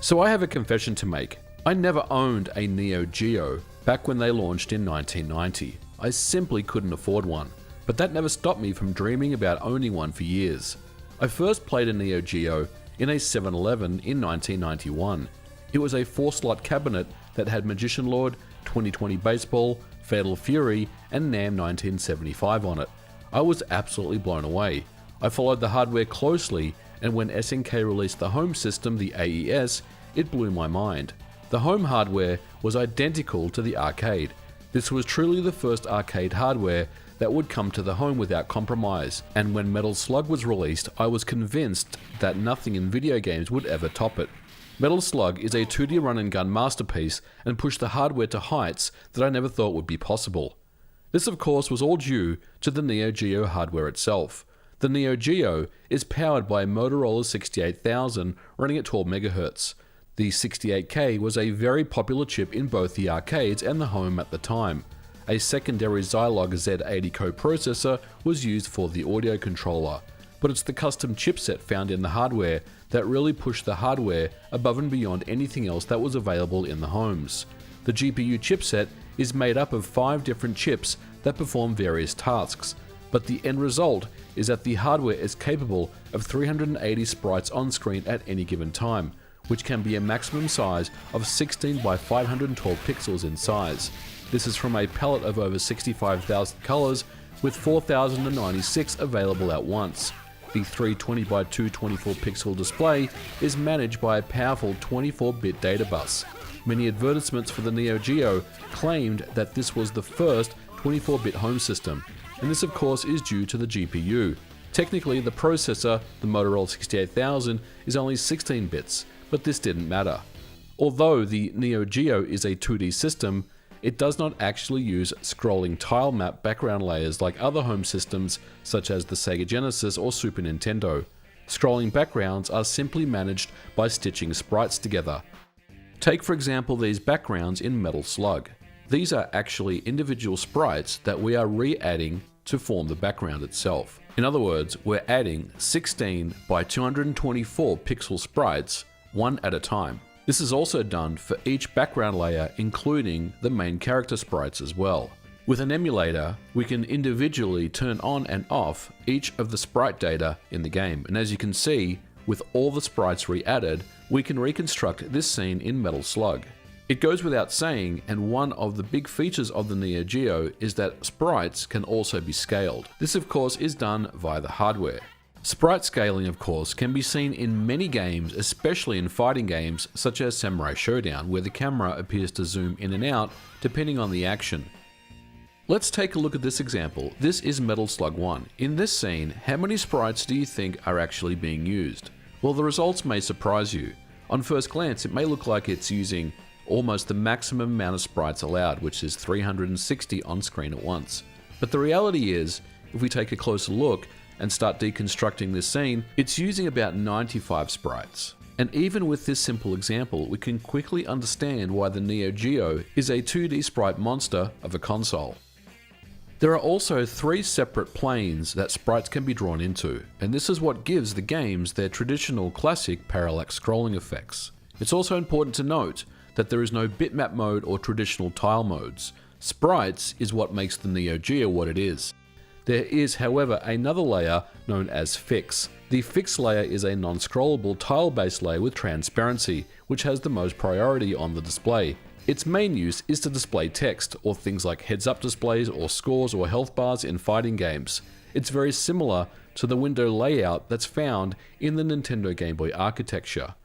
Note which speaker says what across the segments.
Speaker 1: So I have a confession to make. I never owned a Neo Geo back when they launched in 1990. I simply couldn't afford one, but that never stopped me from dreaming about owning one for years. I first played a Neo Geo in a 7-Eleven in 1991. It was a 4-slot cabinet that had Magician Lord, 2020 Baseball, Fatal Fury, and NAM 1975 on it. I was absolutely blown away. I followed the hardware closely, and when SNK released the home system, the AES, it blew my mind. The home hardware was identical to the arcade. This was truly the first arcade hardware that would come to the home without compromise, and when Metal Slug was released, I was convinced that nothing in video games would ever top it. Metal Slug is a 2D run-and-gun masterpiece and pushed the hardware to heights that I never thought would be possible. This of course was all due to the Neo Geo hardware itself. The Neo Geo is powered by a Motorola 68000 running at 12 MHz. The 68K was a very popular chip in both the arcades and the home at the time. A secondary Zilog Z80 coprocessor was used for the audio controller, but it's the custom chipset found in the hardware that really pushed the hardware above and beyond anything else that was available in the homes. The GPU chipset is made up of 5 different chips that perform various tasks, but the end result is that the hardware is capable of 380 sprites on screen at any given time, which can be a maximum size of 16 by 512 pixels in size. This is from a palette of over 65,000 colors with 4,096 available at once. The 320 by 224 pixel display is managed by a powerful 24-bit data bus. Many advertisements for the Neo Geo claimed that this was the first 24-bit home system, and this of course is due to the GPU. Technically, the processor, the Motorola 68000, is only 16 bits, but this didn't matter. Although the Neo Geo is a 2D system, it does not actually use scrolling tile map background layers like other home systems such as the Sega Genesis or Super Nintendo. Scrolling backgrounds are simply managed by stitching sprites together. Take for example these backgrounds in Metal Slug. These are actually individual sprites that we are re-adding to form the background itself. In other words, we're adding 16 by 224 pixel sprites, one at a time. This is also done for each background layer, including the main character sprites as well. With an emulator, we can individually turn on and off each of the sprite data in the game, and as you can see, with all the sprites re-added, we can reconstruct this scene in Metal Slug. It goes without saying, and one of the big features of the Neo Geo is that sprites can also be scaled. This of course is done via the hardware. Sprite scaling, of course, can be seen in many games, especially in fighting games such as Samurai Showdown, where the camera appears to zoom in and out depending on the action. Let's take a look at this example. This is Metal Slug 1. In this scene, how many sprites do you think are actually being used? Well, the results may surprise you. On first glance, it may look like it's using almost the maximum amount of sprites allowed, which is 360 on screen at once. But the reality is, if we take a closer look, and start deconstructing this scene, it's using about 95 sprites. And even with this simple example, we can quickly understand why the Neo Geo is a 2D sprite monster of a console. There are also 3 separate planes that sprites can be drawn into, and this is what gives the games their traditional classic parallax scrolling effects. It's also important to note that there is no bitmap mode or traditional tile modes. Sprites is what makes the Neo Geo what it is. There is, however, another layer known as Fix. The Fix layer is a non-scrollable tile-based layer with transparency, which has the most priority on the display. Its main use is to display text, or things like heads-up displays or scores or health bars in fighting games. It's very similar to the window layout that's found in the Nintendo Game Boy architecture.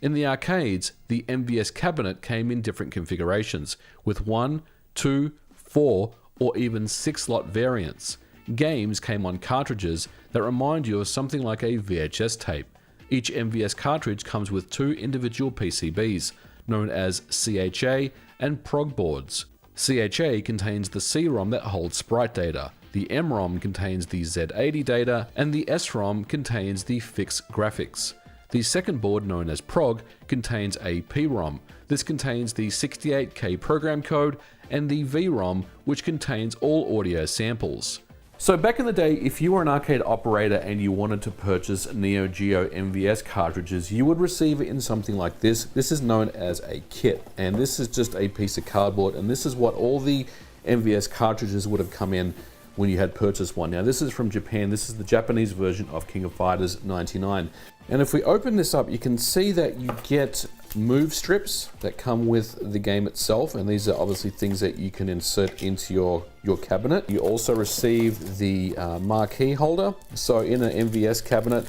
Speaker 1: In the arcades, the MVS cabinet came in different configurations, with 1, 2, 4, or even 6 slot variants. Games came on cartridges that remind you of something like a VHS tape. Each MVS cartridge comes with 2 individual PCBs, known as CHA and prog boards. CHA contains the C-ROM that holds sprite data, the M-ROM contains the Z80 data, and the S-ROM contains the Fix graphics. The second board, known as prog, contains a P-ROM. This contains the 68K program code, and the V-ROM, which contains all audio samples. So back in the day, if you were an arcade operator and you wanted to purchase Neo Geo MVS cartridges, you would receive it in something like this. This is known as a kit, and this is just a piece of cardboard, and this is what all the MVS cartridges would have come in when you had purchased one. Now this is from Japan. This is the Japanese version of King of Fighters 99. And if we open this up, you can see that you get move strips that come with the game itself, and these are obviously things that you can insert into your cabinet. You also receive the marquee holder. So in an MVS cabinet,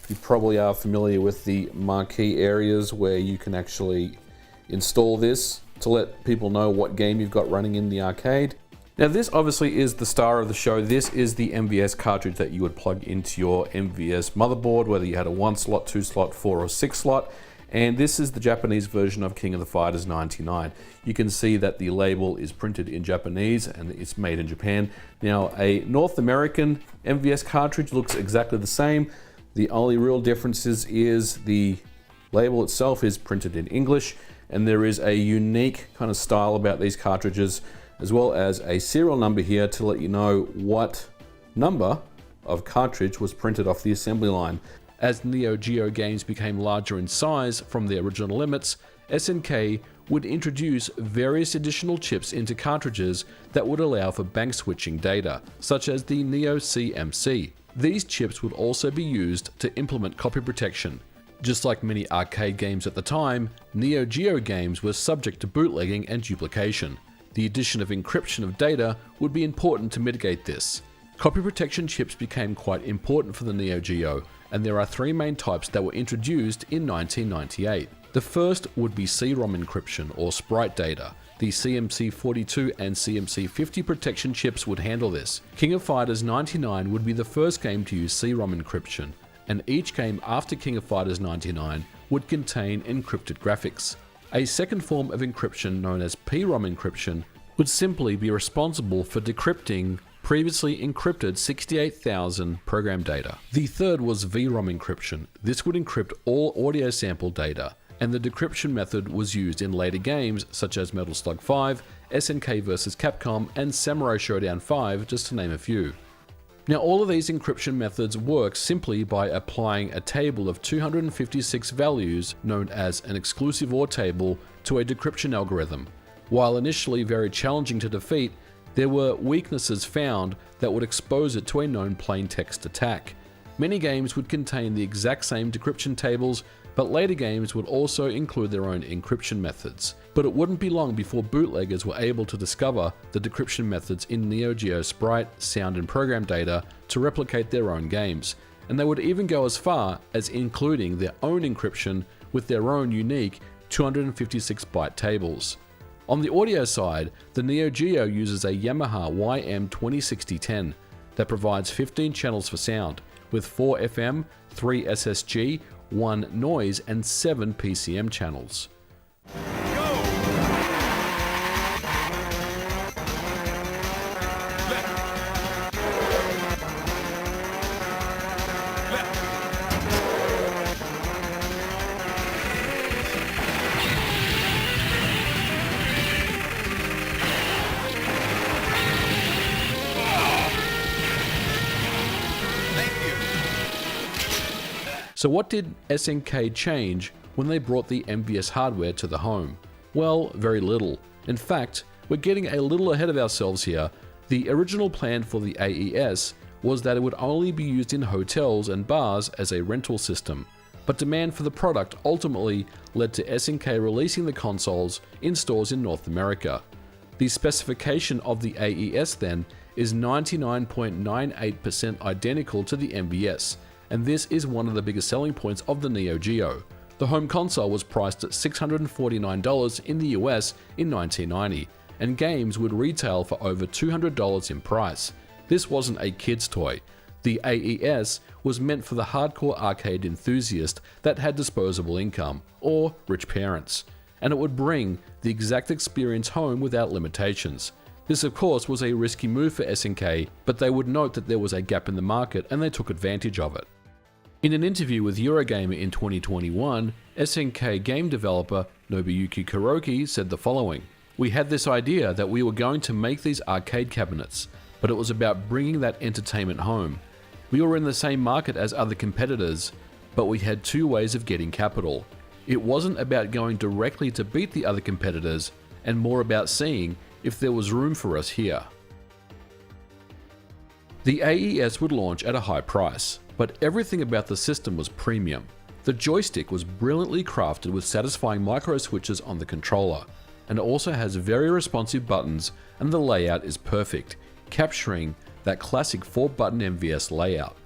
Speaker 1: you probably are familiar with the marquee areas where you can actually install this to let people know what game you've got running in the arcade. Now this obviously is the star of the show. This is the MVS cartridge that you would plug into your MVS motherboard, whether you had a 1 slot, 2 slot, 4 or 6 slot. And this is the Japanese version of King of the Fighters 99. You can see that the label is printed in Japanese and it's made in Japan. Now a North American MVS cartridge looks exactly the same. The only real difference is the label itself is printed in English, and there is a unique kind of style about these cartridges, as well as a serial number here to let you know what number of cartridge was printed off the assembly line. As Neo Geo games became larger in size from their original limits, SNK would introduce various additional chips into cartridges that would allow for bank switching data, such as the Neo CMC. These chips would also be used to implement copy protection. Just like many arcade games at the time, Neo Geo games were subject to bootlegging and duplication. The addition of encryption of data would be important to mitigate this. Copy protection chips became quite important for the Neo Geo, and there are 3 main types that were introduced in 1998. The first would be C-ROM encryption or sprite data. The CMC42 and CMC50 protection chips would handle this. King of Fighters 99 would be the first game to use C-ROM encryption, and each game after King of Fighters 99 would contain encrypted graphics. A second form of encryption, known as P-ROM encryption, would simply be responsible for decrypting previously encrypted 68,000 program data. The third was VROM encryption. This would encrypt all audio sample data, and the decryption method was used in later games such as Metal Slug 5, SNK vs Capcom, and Samurai Showdown 5, just to name a few. Now all of these encryption methods work simply by applying a table of 256 values, known as an exclusive OR table, to a decryption algorithm. While initially very challenging to defeat, there were weaknesses found that would expose it to a known plain text attack. Many games would contain the exact same decryption tables, but later games would also include their own encryption methods. But it wouldn't be long before bootleggers were able to discover the decryption methods in Neo Geo sprite, sound and program data to replicate their own games, and they would even go as far as including their own encryption with their own unique 256-byte tables. On the audio side, the Neo Geo uses a Yamaha YM206010 that provides 15 channels for sound, with 4 FM, 3 SSG, 1 noise and 7 PCM channels. So what did SNK change when they brought the MVS hardware to the home? Well, very little. In fact, we're getting a little ahead of ourselves here. The original plan for the AES was that it would only be used in hotels and bars as a rental system, but demand for the product ultimately led to SNK releasing the consoles in stores in North America. The specification of the AES then is 99.98% identical to the MVS, and this is one of the biggest selling points of the Neo Geo. The home console was priced at $649 in the US in 1990, and games would retail for over $200 in price. This wasn't a kid's toy. The AES was meant for the hardcore arcade enthusiast that had disposable income, or rich parents, and it would bring the exact experience home without limitations. This of course was a risky move for SNK, but they would note that there was a gap in the market and they took advantage of it. In an interview with Eurogamer in 2021, SNK game developer Nobuyuki Kuroki said the following: "We had this idea that we were going to make these arcade cabinets, but it was about bringing that entertainment home. We were in the same market as other competitors, but we had two ways of getting capital. It wasn't about going directly to beat the other competitors, and more about seeing if there was room for us here. The AES would launch at a high price, but everything about the system was premium. The joystick was brilliantly crafted with satisfying micro switches on the controller, and also has very responsive buttons, and the layout is perfect, capturing that classic 4-button MVS layout.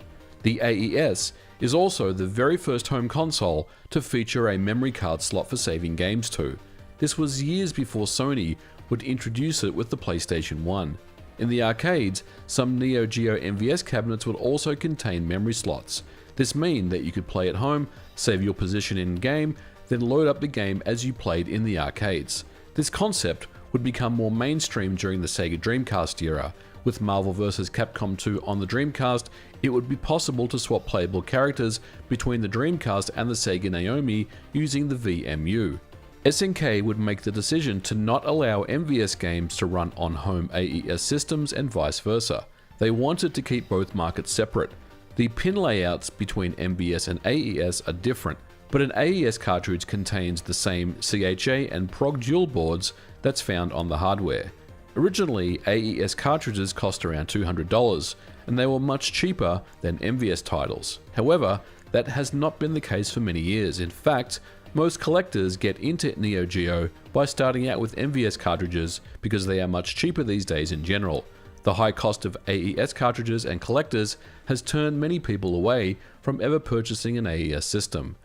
Speaker 1: The AES is also the very first home console to feature a memory card slot for saving games to. This was years before Sony would introduce it with the PlayStation 1. In the arcades, some Neo Geo MVS cabinets would also contain memory slots. This meant that you could play at home, save your position in game, then load up the game as you played in the arcades. This concept would become more mainstream during the Sega Dreamcast era. With Marvel vs. Capcom 2 on the Dreamcast, it would be possible to swap playable characters between the Dreamcast and the Sega Naomi using the VMU. SNK would make the decision to not allow MVS games to run on home AES systems and vice versa. They wanted to keep both markets separate. The pin layouts between MVS and AES are different, but an AES cartridge contains the same CHA and PROG dual boards that's found on the hardware. Originally, AES cartridges cost around $200, and they were much cheaper than MVS titles. However, that has not been the case for many years. In fact, most collectors get into Neo Geo by starting out with MVS cartridges because they are much cheaper these days in general. The high cost of AES cartridges and collectors has turned many people away from ever purchasing an AES system.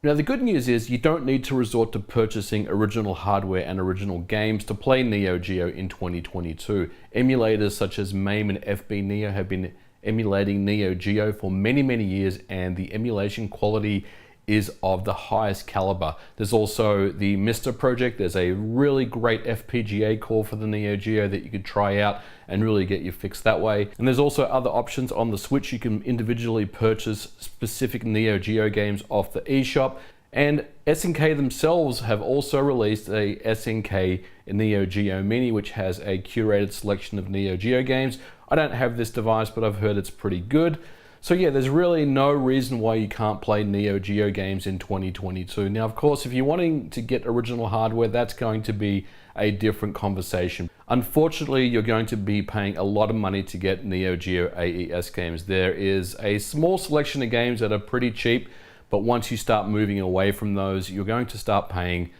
Speaker 1: Now the good news is you don't need to resort to purchasing original hardware and original games to play Neo Geo in 2022. Emulators such as MAME and FB Neo have been emulating Neo Geo for many years, and the emulation quality is of the highest caliber. There's also the Mr. project. There's a really great FPGA core for the Neo Geo that you could try out and really get your fix that way. And there's also other options on the Switch. You can individually purchase specific Neo Geo games off the eShop. And SNK themselves have also released a SNK Neo Geo Mini, which has a curated selection of Neo Geo games. I don't have this device, but I've heard it's pretty good. So yeah, there's really no reason why you can't play Neo Geo games in 2022. Now, of course, if you're wanting to get original hardware, that's going to be a different conversation. Unfortunately, you're going to be paying a lot of money to get Neo Geo AES games. There is a small selection of games that are pretty cheap, but once you start moving away from those, you're going to start paying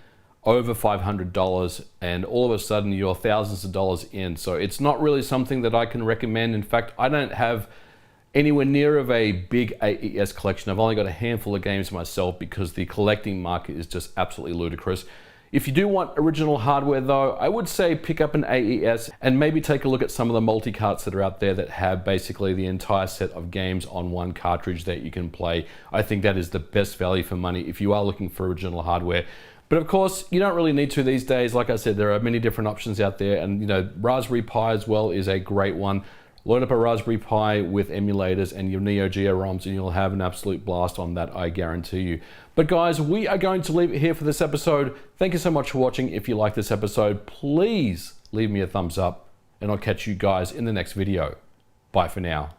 Speaker 1: over $500, and all of a sudden you're thousands of dollars in. So it's not really something that I can recommend. In fact, I don't have anywhere near of a big AES collection. I've only got a handful of games myself because the collecting market is just absolutely ludicrous. If you do want original hardware though, I would say pick up an AES and maybe take a look at some of the multi-carts that are out there that have basically the entire set of games on one cartridge that you can play. I think that is the best value for money if you are looking for original hardware. But of course, you don't really need to these days. Like I said, there are many different options out there, and you know, Raspberry Pi as well is a great one. Load up a Raspberry Pi with emulators and your Neo Geo ROMs and you'll have an absolute blast on that, I guarantee you. But guys, we are going to leave it here for this episode. Thank you so much for watching. If you like this episode, please leave me a thumbs up, and I'll catch you guys in the next video. Bye for now.